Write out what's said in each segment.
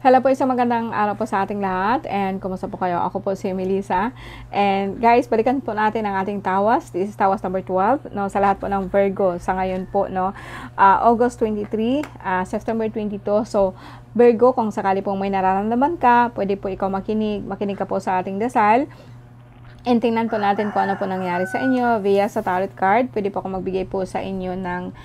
Hello po, isang magandang araw po sa ating lahat, and kumusta po kayo? Ako po si Melissa, and guys, balikan po natin ang ating tawas. This is tawas number 12, no, sa lahat po ng Virgo sa ngayon po, no, August 23, September 22. So Virgo, kung sakali pong may nararamdaman ka, pwede po ikaw makinig ka po sa ating dasal. And tingnan po natin kung ano po nangyari sa inyo via sa tarot card. Pwede po ako magbigay po sa inyo ng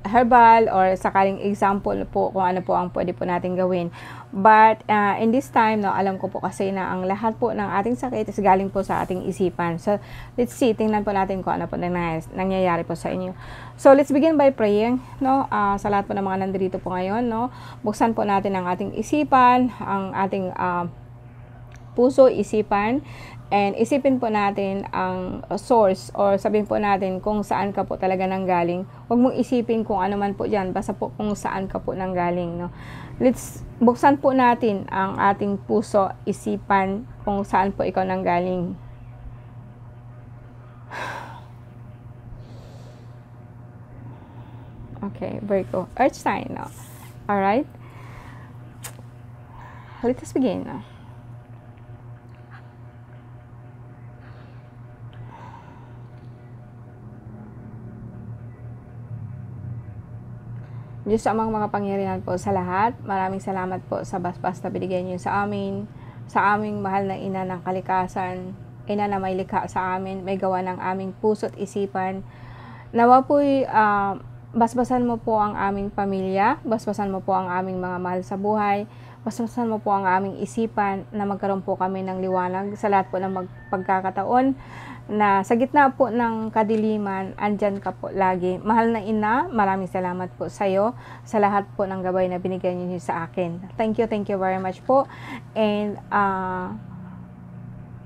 herbal or sakaling example po kung ano po ang pwede po natin gawin. But in this time, no, alam ko po kasi na ang lahat po ng ating sakit is galing po sa ating isipan. So let's see, tingnan po natin kung ano po nangyayari po sa inyo. So let's begin by praying, no, sa lahat po ng mga nandito po ngayon, no. Buksan po natin ang ating isipan, ang ating puso, isipan, and isipin po natin ang source, or sabihin po natin kung saan ka po talaga nanggaling. Huwag mong isipin kung ano man po dyan, basta po kung saan ka po nanggaling, no. Let's buksan po natin ang ating puso, isipan, kung saan po ikaw nanggaling. Okay, Virgo, earth sign, no. Alright, let us begin, no. Diyos amang mga pangyarihan po sa lahat, maraming salamat po sa basbas na binigay niyo sa amin, sa aming mahal na ina ng kalikasan, ina na may likha sa amin, may gawa ng aming puso at isipan. Nawa po'y basbasan mo po ang aming pamilya, basbasan mo po ang aming mga mahal sa buhay, basbasan mo po ang aming isipan, na magkaroon po kami ng liwanag sa lahat po ng pagkakataon, na sa gitna po ng kadiliman, andyan ka po lagi. Mahal na ina, maraming salamat po sa iyo, sa lahat po ng gabay na binigay niyo sa akin. Thank you very much po. And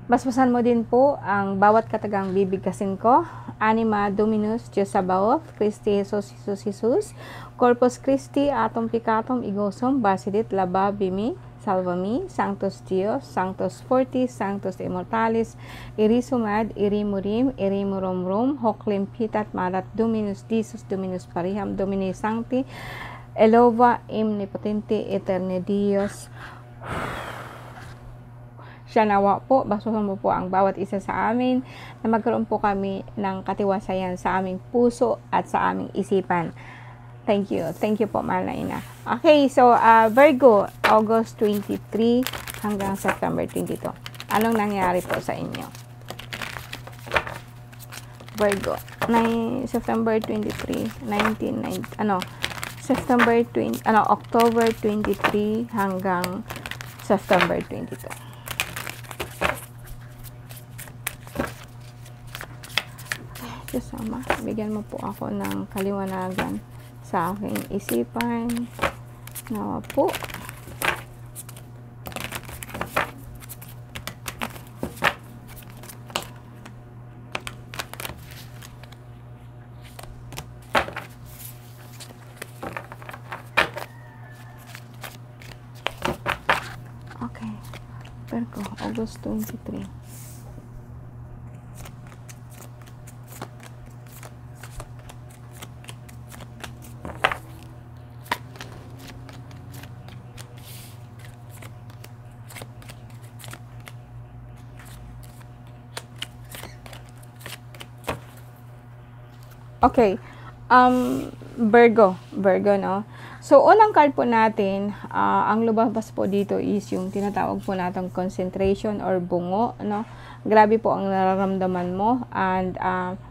basbasan mo din po ang bawat katagang bibigkasin ko. Anima Dominus, Diyos Sabaoth, Christi Jesus, Jesus, Corpus Christi, Atom Picatum, Igosum, Basidit, Laba, Bimi, Salvami, Sanctus Dios, Sanctus Fortis, Sanctus Immortalis, Irisumad, Irimurim, Irimurumrum, Hoclim Pitat, Marat, Dominus Jesus, Dominus Pariham, Domini Sancti, Elova, Omnipotente, Eterne Dios. Siya nawa po, basbasan mo po ang bawat isa sa amin, na magkaroon po kami ng katiwasayan sa aming puso at sa aming isipan. Thank you po, mahal na ina. Okay, so Virgo, August 23 hanggang September 22. Anong nangyari po sa inyo? Virgo, September 23, October 23 hanggang September 22. Diyos Ama, bigyan mo po ako ng kaliwanagan sa aking isipan. Nawa po. Okay. Virgo, August 23. Okay, Virgo, no? So, unang card po natin, ang lumabas po dito is yung tinatawag po natang concentration or bungo, no? Grabe po ang nararamdaman mo, and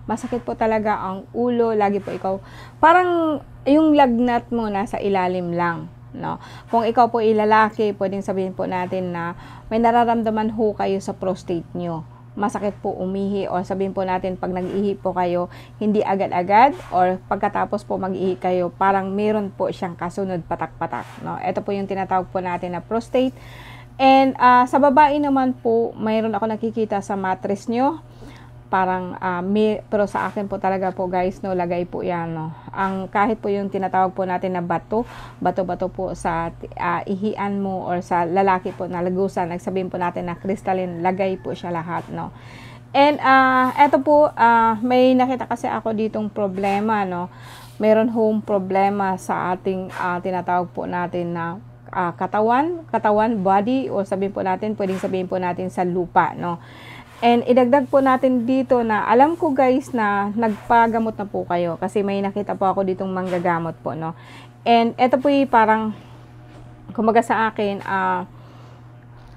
masakit po talaga ang ulo, lagi po ikaw, parang yung lagnat mo nasa ilalim lang, no? Kung ikaw po ilalaki, pwedeng sabihin po natin na may nararamdaman ho kayo sa prostate nyo. Masakit po umihi, o sabihin po natin pag nag-ihi po kayo, hindi agad-agad, or pagkatapos po mag-ihi kayo, parang meron po siyang kasunod patak-patak, no? Ito po yung tinatawag po natin na prostate. And sa babae naman po, mayroon ako nakikita sa mattress nyo, parang pero sa akin po talaga po guys, no, lagay po yan, no. Ang kahit po yung tinatawag po natin na bato po sa ihian mo, or sa lalaki po na lagusan, nagsabihin po natin na crystalline, lagay po siya lahat, no. And eto po, may nakita kasi ako ditong problema, no. Meron home problema sa ating tinatawag po natin na katawan, body, o sabihin po natin, pwedeng sabihin po natin sa lupa, no? And idagdag po natin dito na alam ko guys na nagpagamot na po kayo kasi may nakita po ako ditong manggagamot po, no? And ito po yung parang kumbaga sa akin,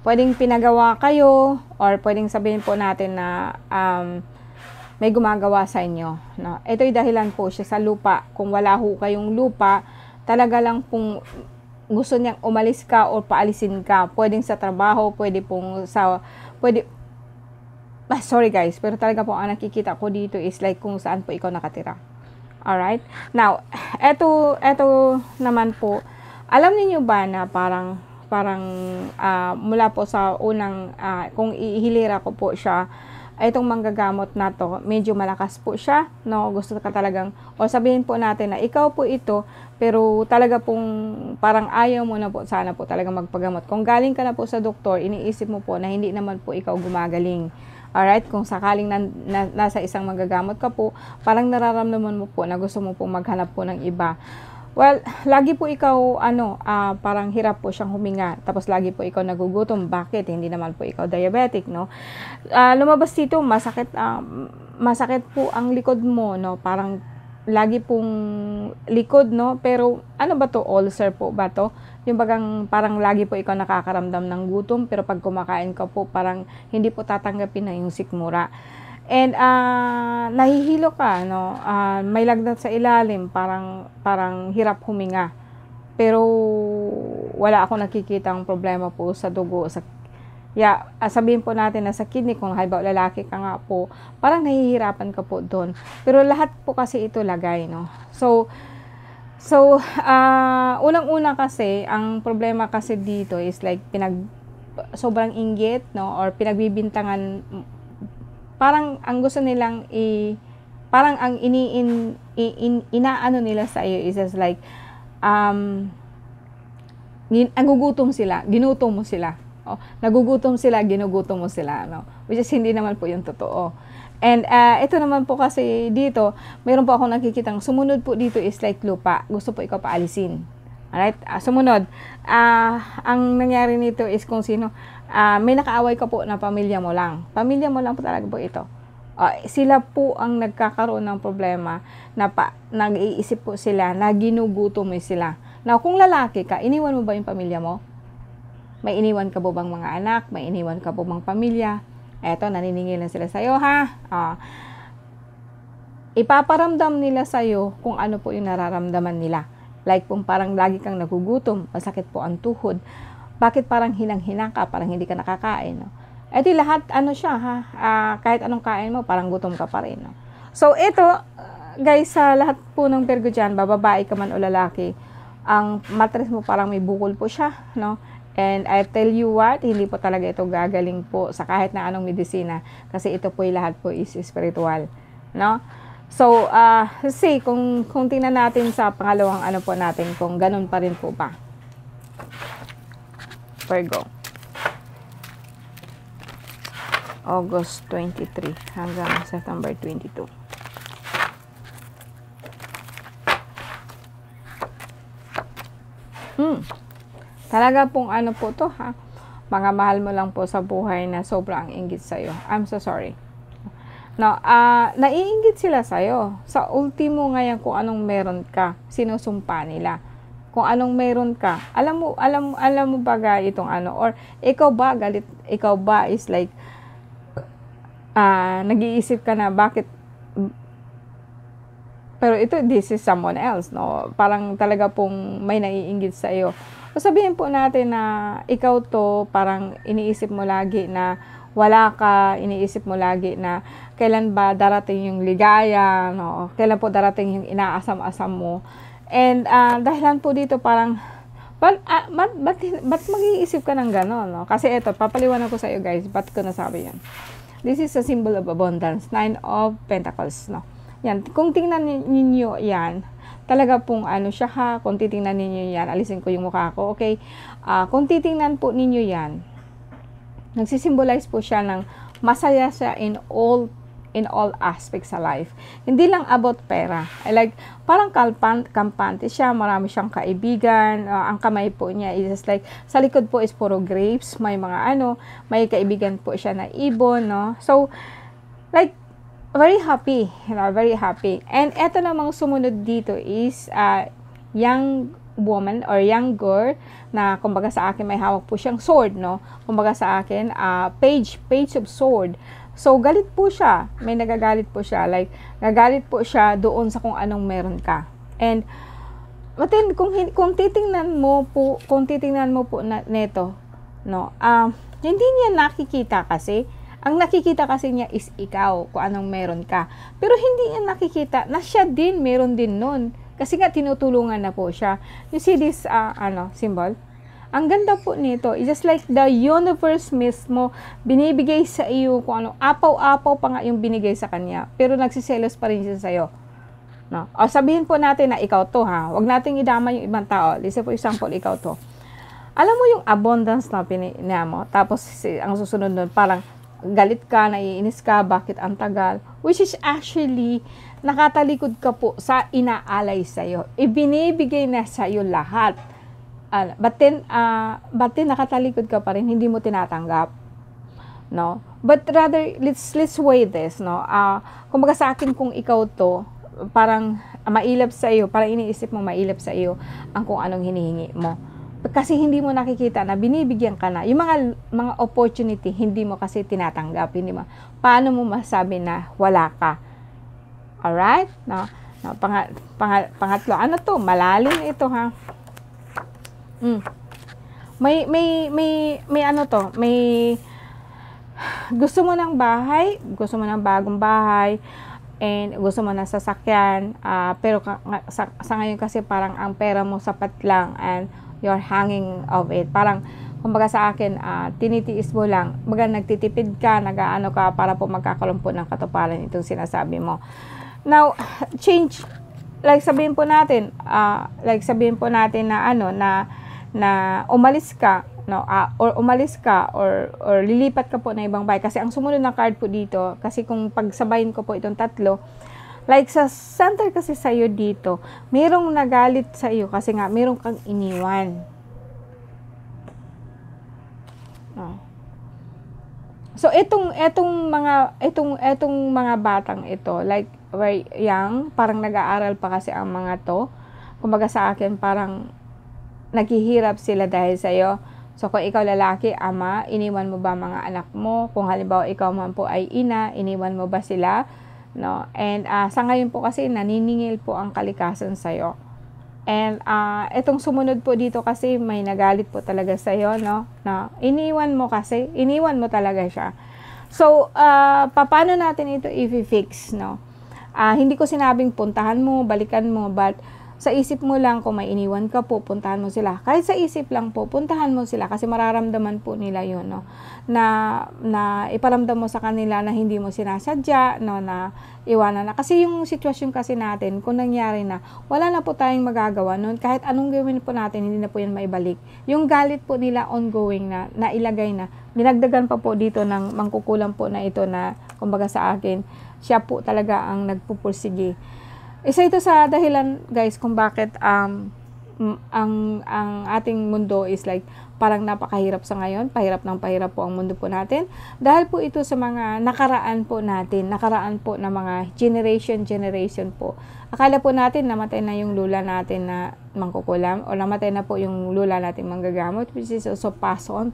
pwedeng pinagawa kayo or pwedeng sabihin po natin na may gumagawa sa inyo, no? Ito'y dahilan po siya sa lupa. Kung wala ho kayong lupa, talaga lang pong gusto niyang umalis ka o paalisin ka. Pwedeng sa trabaho, sorry guys, pero talaga po ang nakikita ko dito is like kung saan po ikaw nakatira. Alright? Now, eto naman po, alam niyo ba na parang mula po sa unang, kung ihilira ko po siya, itong manggagamot na to, medyo malakas po siya, no? Gusto ka talagang, o sabihin po natin na ikaw po ito, pero talaga pong parang ayaw mo na po sana po talaga magpagamot. Kung galing ka na po sa doktor, iniisip mo po na hindi naman po ikaw gumagaling. Alright? Kung sakaling nasa isang manggagamot ka po, parang nararamdaman mo po na gusto mo po maghanap po ng iba. Well, lagi po ikaw, parang hirap po siyang huminga. Tapos lagi po ikaw nagugutom. Bakit? Hindi naman po ikaw diabetic, no? Lumabas dito, masakit po ang likod mo, no? Parang lagi pong likod, no? Pero ano ba to? Ulcer po ba to? Yung bagang parang lagi po ikaw nakakaramdam ng gutom, pero pag kumakain ka po, parang hindi po tatanggapin na yung sikmura. And nahihilo ka, no? May lagnat sa ilalim, parang hirap huminga. Pero wala akong nakikitang problema po sa dugo. Sabihin po natin na sa kidney, kung halimbawa lalaki ka nga po, parang nahihirapan ka po doon. Pero lahat po kasi ito lagay, no? So unang-una kasi, ang problema kasi dito is like sobrang inggit, no? Or pinagbibintangan, parang ang gusto nilang parang ang inaano nila sa iyo is just like nagugutom sila, ginutom mo sila. Nagugutom sila, ginugutom mo sila, no? Which is hindi naman po yung totoo. And ito naman po kasi dito, mayroon po ako nakikitang sumunod po dito is like lupa. Gusto po ikaw paalisin. Alright? Sumunod. Ang nangyari nito is kung sino, may nakaaway ka po na pamilya mo lang. Pamilya mo lang po talaga po ito. Sila po ang nagkakaroon ng problema na nag-iisip po sila na ginugutom mo sila. Now, kung lalaki ka, iniwan mo ba yung pamilya mo? May iniwan ka po bang mga anak? May iniwan ka po bang pamilya? Eto, naniningil na sila sa'yo, ha? Ipaparamdam nila sa'yo kung ano po yung nararamdaman nila. Like kung parang lagi kang nagugutom, masakit po ang tuhod. Bakit parang hinang-hinang ka, parang hindi ka nakakain, no? Ito lahat, siya, ha? Kahit anong kain mo, parang gutom ka pa rin, no? So, ito, guys, sa lahat po ng Virgo dyan, bababae ka man o lalaki, ang mattress mo parang may bukol po siya, no? And I tell you what, hindi po talaga ito gagaling po sa kahit na anong medisina. Kasi ito po lahat po is spiritual, no? So, see, kung tingnan natin sa pangalawang po natin, kung ganun pa rin po ba. Virgo. August 23 hanggang September 22. Talaga pong po to, ha? Mga mahal mo lang po sa buhay na sobrang inggit sa'yo. I'm so sorry. No, naiinggit sila sa'yo. Sa ultimo ngayon kung anong meron ka, sinusumpa nila. Kung anong meron ka, alam mo ba itong or ikaw ba galit, ikaw ba is like nag-iisip ka na bakit, pero this is someone else, no? Parang talaga pong may naiinggit sa iyo. So, sabihin po natin na ikaw to, parang iniisip mo lagi na wala ka, iniisip mo lagi na kailan ba darating yung ligaya, no? Kailan po darating yung inaasam-asam mo. And dahilan po dito parang, ba't mag-iisip ka ng gano'n, no? Kasi ito, papaliwanag ko sa iyo guys, ba't ko nasabi yan. This is a symbol of abundance, 9 of Pentacles, no? Yan, kung tingnan ninyo yan, talaga pong siya, ha, kung titingnan ninyo yan, alisin ko yung mukha ko, okay? Kung titingnan po ninyo yan, nagsisimbolize po siya ng masaya siya in in all aspects sa life. Hindi lang about pera. Like, parang kampante siya, marami siyang kaibigan, ang kamay po niya is just like, sa likod po is puro grapes, may mga may kaibigan po siya na ibon, no? So, like, very happy, very happy. And eto namang sumunod dito is, young woman or young girl na kumbaga sa akin may hawak po siyang sword, no? Kumbaga sa akin, page of sword. So, galit po siya. May nagagalit po siya. Like, nagalit po siya doon sa kung anong meron ka. And, but then, kung titingnan mo po neto, no, hindi niya nakikita kasi. Ang nakikita kasi niya is ikaw, kung anong meron ka. Pero hindi niya nakikita na siya din, meron din nun. Kasi nga, tinutulungan na po siya. You see this, symbol? Ang ganda po nito, it's just like the universe mismo, binibigay sa iyo kung ano, apaw-apaw pa nga yung binigay sa kanya, pero nagsiselos pa rin siya sa iyo. No? O sabihin po natin na ikaw to, ha? Huwag nating idama yung ibang tao. Lisa for example, ikaw to. Alam mo yung abundance na pinina mo, tapos ang susunod nun, parang galit ka, naiinis ka, bakit ang tagal? Which is actually, nakatalikod ka po sa inaalay sa iyo. Ibinibigay na sa iyo lahat. But then nakatalikod ka pa rin, hindi mo tinatanggap, no? But rather, let's weigh this, no? Kumbaga sa akin, kung ikaw to, parang mailap sa iyo, parang iniisip mo mailap sa iyo ang kung anong hinihingi mo. Kasi hindi mo nakikita na binibigyan ka na. Yung mga opportunity, hindi mo kasi tinatanggap, hindi mo. Paano mo masabi na wala ka? Alright? No? Pangatlo, ano to? Malalim ito, ha? May ano to, may gusto mo ng bahay, gusto mo ng bagong bahay, and gusto mo ng sasakyan, pero sa ngayon kasi parang ang pera mo sapat lang and you're hanging of it. Parang, kumbaga sa akin, tinitiis mo lang, baga nagtitipid ka, nag-aano ka para po magkakaroon po ng katuparan itong sinasabi mo. Now, change, like sabihin po natin na umalis ka, no, or umalis ka or lilipat ka po na ibang bahay, kasi ang sumunod na card po dito, kasi kung pagsabayin ko po itong tatlo, like sa center kasi sa iyo dito, merong nagalit sa iyo kasi nga merong kang iniwan, no. So itong mga batang ito, like very young, parang nag-aaral pa kasi ang mga to, kumbaga sa akin parang naghihirap sila dahil sa iyo. So, kung ikaw lalaki, ama, iniwan mo ba mga anak mo? Kung halimbawa ikaw man po ay ina, iniwan mo ba sila? No? And sa ngayon po kasi, naniningil po ang kalikasan sa iyo. And itong sumunod po dito kasi, may nagalit po talaga sa iyo, no? Na iniwan mo talaga siya. So, paano natin ito i-fix, no? Hindi ko sinabing puntahan mo, balikan mo, but sa isip mo lang, kung may iniwan ka po, puntahan mo sila. Kahit sa isip lang po, puntahan mo sila kasi mararamdaman po nila yun, no? Na iparamdam mo sa kanila na hindi mo sinasadya, no? Na iwanan na. Kasi yung sitwasyon kasi natin, kung nangyari na, wala na po tayong magagawa nun. Kahit anong gawin po natin, hindi na po yan maibalik. Yung galit po nila ongoing na, nailagay na, dinagdagan pa po dito ng mangkukulam po na ito na, kumbaga sa akin, siya po talaga ang nagpupursige. Isa ito sa dahilan, guys, kung bakit ang ating mundo is like parang napakahirap sa ngayon, pahirap po ang mundo po natin, dahil po ito sa mga nakaraan po na mga generation po. Akala po natin namatay na yung lula natin na mangkukulam, o namatay na po yung lula natin manggagamot, which is also pass on.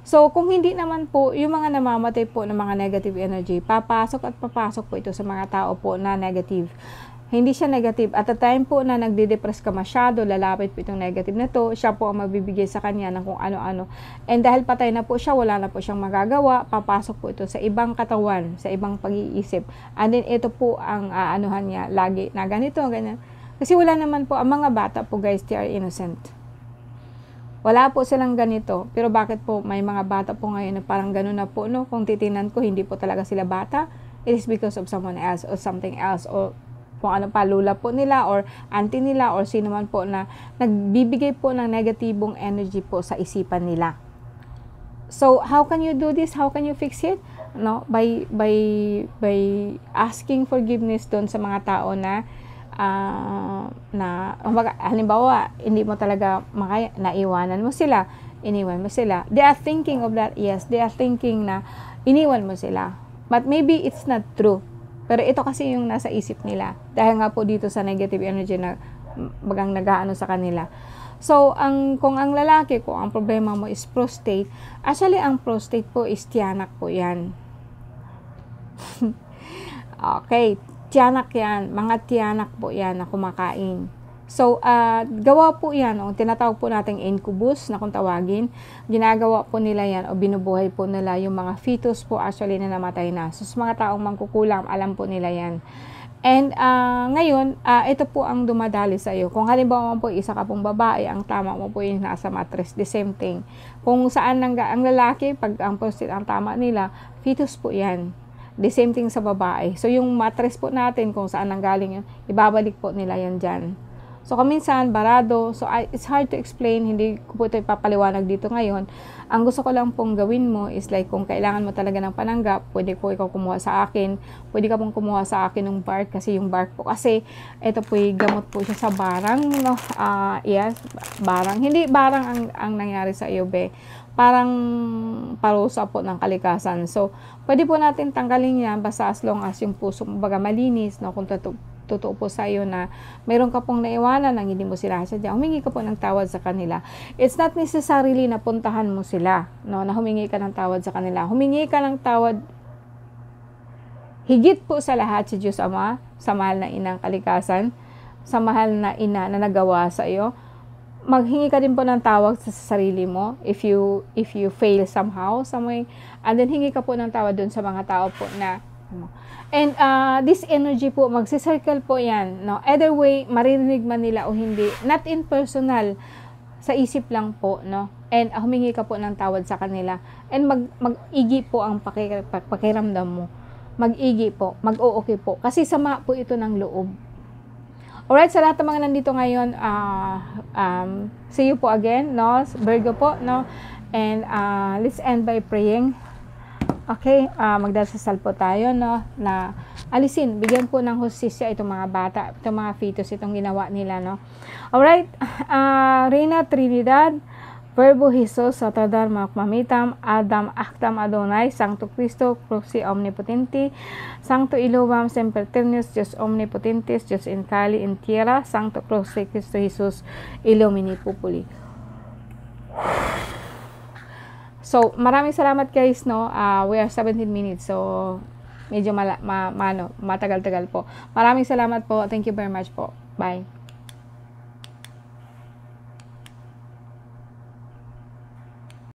So, kung hindi naman po, yung mga namamatay po ng mga negative energy, papasok po ito sa mga tao po na negative. Hindi siya negative. At the time po na nagde-depress ka masyado, lalapit po itong negative na to, siya po ang magbibigay sa kanya ng kung ano-ano. And dahil patay na po siya, wala na po siyang magagawa, papasok po ito sa ibang katawan, sa ibang pag-iisip. And then ito po ang aanuhan niya lagi na ganito, ganyan. Kasi wala naman po, ang mga bata po guys, they are innocent. Wala po silang ganito. Pero bakit po may mga bata po ngayon na parang gano'n na po, no? Kung titingnan ko, hindi po talaga sila bata. It is because of someone else or something else, or kung ano pa, lula po nila or auntie nila or sino man po na nagbibigay po ng negatibong energy po sa isipan nila. So, how can you do this? How can you fix it? no, by asking forgiveness doon sa mga tao na halimbawa hindi mo talaga makaya, naiwanan mo sila, iniwan mo sila, they are thinking of that. Yes, they are thinking na iniwan mo sila, but maybe it's not true, pero ito kasi yung nasa isip nila dahil nga po dito sa negative energy na bagang nagaano sa kanila. So, kung ang lalaki, kung ang problema mo is prostate, actually, ang prostate po is tiyanak po yan. Okay, tiyanak yan. Mga tiyanak po yan na kumakain. So, gawa po yan, tinatawag po nating incubus na kung tawagin. Ginagawa po nila yan o binubuhay po nila yung mga fetus po actually na namatay na. So, sa mga taong mangkukulam, alam po nila yan. And ngayon, ito po ang dumadali sa iyo. Kung halimbawa po isa ka pong babae, ang tama mo po yung nasa mattress, the same thing. Kung saan ang lalaki, pag ang prostate ang tama nila, fetus po yan. The same thing sa babae. So yung mattress po natin, kung saan nanggaling yun, ibabalik po nila yan dyan. So kaminsan, barado. So it's hard to explain. Hindi ko po ito ipapaliwanag dito ngayon. Ang gusto ko lang pong gawin mo is like kung kailangan mo talaga ng pananggap, pwede po ikaw kumuha sa akin. Pwede ka pong kumuha sa akin ng bark kasi yung bark po kasi ito po gamot po siya sa barang. No? Yes, barang. Hindi barang ang nangyari sa iyo, be. Parang parusa po ng kalikasan. So, pwede po natin tanggalin yan basta as long as yung puso mo baga malinis, no? Kung totoo po sa iyo na mayroon ka pong naiwanan nang hindi mo sila sadya, humingi ka po ng tawad sa kanila. It's not necessarily na puntahan mo sila, no? Na humingi ka ng tawad sa kanila. Humingi ka ng tawad higit po sa lahat si Diyos Ama, sa mahal na inang kalikasan, sa mahal na ina na nagawa sa iyo. Maghingi ka din po ng tawag sa sarili mo if you fail somehow, someway, and then hingi ka po ng tawad dun sa mga tao po na and this energy po magsi-circle po yan, no? Either way, maririnig man nila o hindi, not in personal, sa isip lang po, no? And humingi ka po ng tawad sa kanila and mag-igi po ang pakiramdam mo, mag-igi po, mag-o-okay po kasi sama po ito ng loob. Alright, sa lahat ng mga nandito ngayon, see you po again, no? Virgo po, no? And let's end by praying. Okay, magdasal po tayo, no? Na alisin, bigyan po ng hustisya itong mga bata, itong mga fetus, itong ginawa nila, no? Alright, Reina Trinidad, Verbo Jesus, Satradar Makmamitam, Adam Aktam Adonai, Sancto Cristo, Proxy Omnipotenti, Sancto Illuam Semperternus, Dios Omnipotentis, Dios in Cali in Tierra, Sancto Proxy Cristo Jesus, Illumini Populi. So, maraming salamat guys, no? We are 17 minutes, so medyo matagal-tagal po. Maraming salamat po. Thank you very much po. Bye.